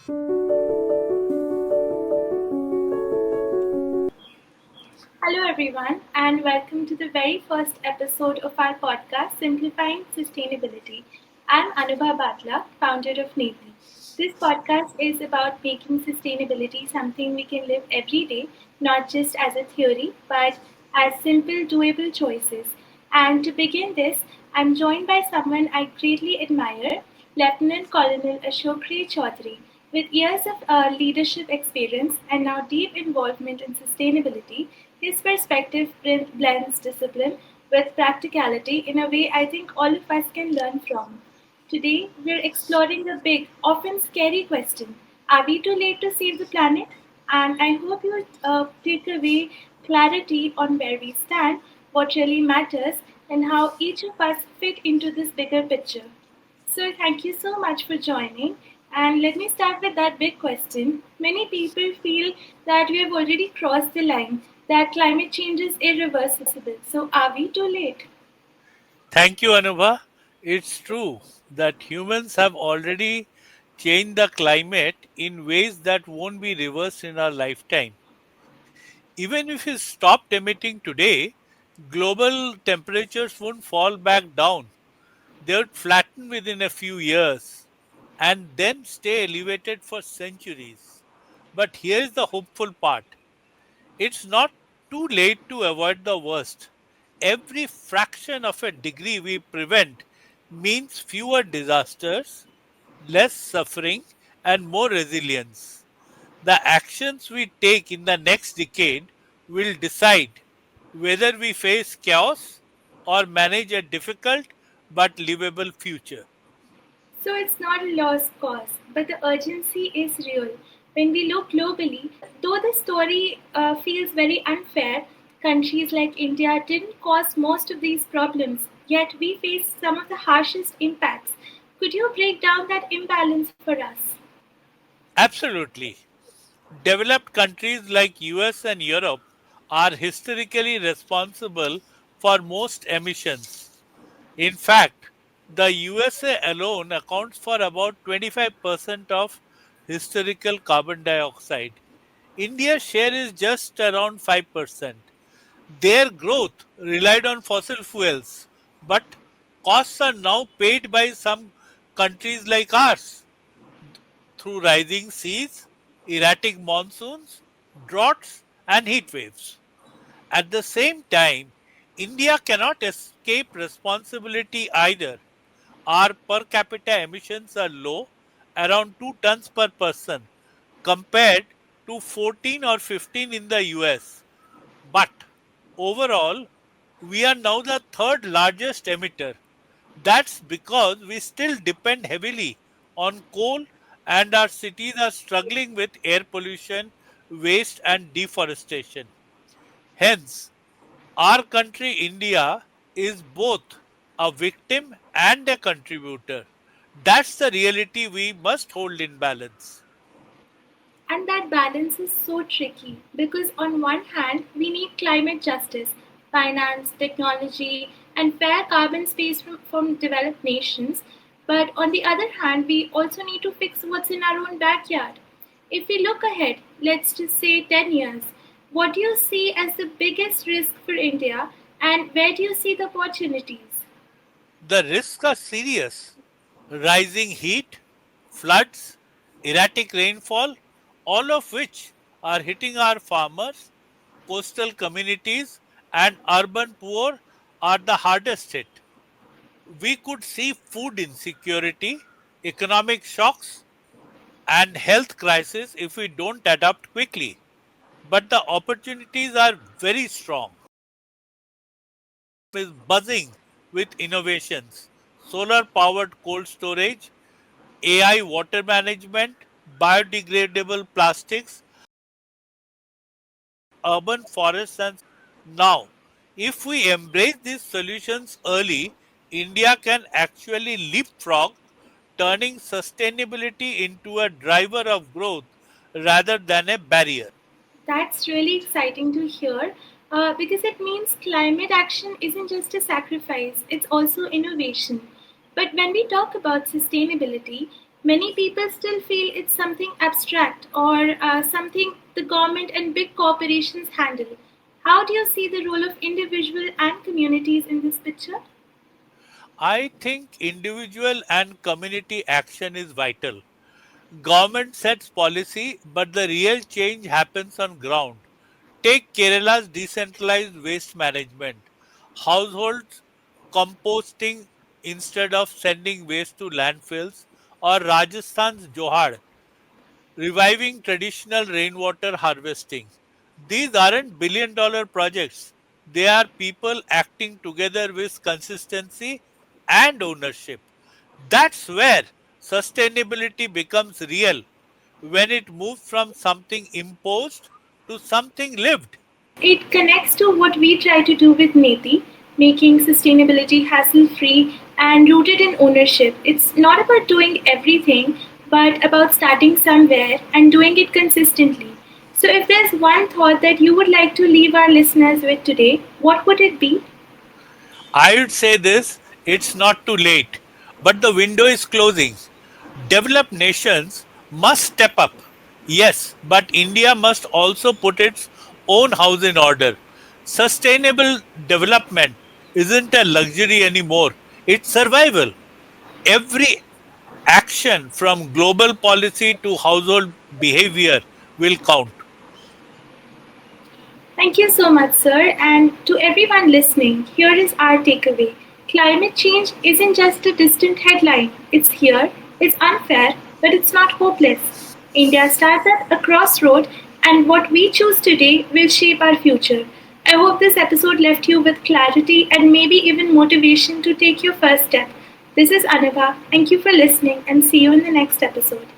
Hello, everyone, and welcome to the very first episode of our podcast, Simplifying Sustainability. I'm Anubha Bathla, founder of Neti. This podcast is about making sustainability something we can live every day, not just as a theory, but as simple, doable choices. And to begin this, I'm joined by someone I greatly admire, Lieutenant Colonel Ashok Chaudhury. With years of leadership experience and now deep involvement in sustainability, his perspective blends discipline with practicality in a way I think all of us can learn from. Today, we're exploring the big, often scary question: are we too late to save the planet? And I hope you take away clarity on where we stand, what really matters, and how each of us fit into this bigger picture. So, thank you so much for joining. And let me start with that big question. Many people feel that we have already crossed the line, that climate change is irreversible. So, are we too late? Thank you, Anubha. It's true that humans have already changed the climate in ways that won't be reversed in our lifetime. Even if we stopped emitting today, global temperatures won't fall back down. They would flatten within a few years and then stay elevated for centuries. But here's the hopeful part: it's not too late to avoid the worst. Every fraction of a degree we prevent means fewer disasters, less suffering, and more resilience. The actions we take in the next decade will decide whether we face chaos or manage a difficult but livable future. So it's not a lost cause, but the urgency is real. When we look globally, though the story feels very unfair, countries like India didn't cause most of these problems, yet we face some of the harshest impacts. Could you break down that imbalance for us? Absolutely. Developed countries like US and Europe are historically responsible for most emissions. In fact, the USA alone accounts for about 25% of historical carbon dioxide. India's share is just around 5%. Their growth relied on fossil fuels, but costs are now paid by some countries like ours through rising seas, erratic monsoons, droughts, and heat waves. At the same time, India cannot escape responsibility either. Our per capita emissions are low, around 2 tons per person, compared to 14 or 15 in the US. But overall, we are now the third largest emitter. That's because we still depend heavily on coal and our cities are struggling with air pollution, waste, and deforestation. Hence, our country, India, is both a victim and a contributor. That's the reality we must hold in balance. And that balance is so tricky because, on one hand, we need climate justice, finance, technology, and fair carbon space from developed nations. But on the other hand, we also need to fix what's in our own backyard. If we look ahead, let's just say 10 years, what do you see as the biggest risk for India and where do you see the opportunities? The risks are serious: rising heat, floods, erratic rainfall, all of which are hitting our farmers, coastal communities, and urban poor are the hardest hit. We could see food insecurity, economic shocks, and health crisis if we don't adapt quickly. But the opportunities are very strong. Is buzzing with innovations: solar powered cold storage, AI water management, biodegradable plastics, urban forests, and now, if we embrace these solutions early, India can actually leapfrog, turning sustainability into a driver of growth rather than a barrier. That's really exciting to hear because it means climate action isn't just a sacrifice, it's also innovation. But when we talk about sustainability, Many people still feel it's something abstract or something the government and big corporations handle. How do you see the role of individual and communities in this picture? I think individual and community action is vital. Government sets policy, but the real change happens on ground. Take Kerala's decentralized waste management. Households composting instead of sending waste to landfills, or Rajasthan's Johad, reviving traditional rainwater harvesting. These aren't billion-dollar projects. They are people acting together with consistency and ownership. That's where sustainability becomes real, when it moves from something imposed to something lived. It connects to what we try to do with Neti, making sustainability hassle free and rooted in ownership. It's not about doing everything, but about starting somewhere and doing it consistently. So, if there's one thought that you would like to leave our listeners with today, what would it be? I would say this: it's not too late, but the window is closing. Developed nations must step up. Yes, but India must also put its own house in order. Sustainable development isn't a luxury anymore, it's survival. Every action from global policy to household behavior will count. Thank you so much, sir. And to everyone listening, here is our takeaway. Climate change isn't just a distant headline, it's here, it's unfair, but it's not hopeless. India stands at a crossroad, and what we choose today will shape our future. I hope this episode left you with clarity and maybe even motivation to take your first step. This is Anubha. Thank you for listening and see you in the next episode.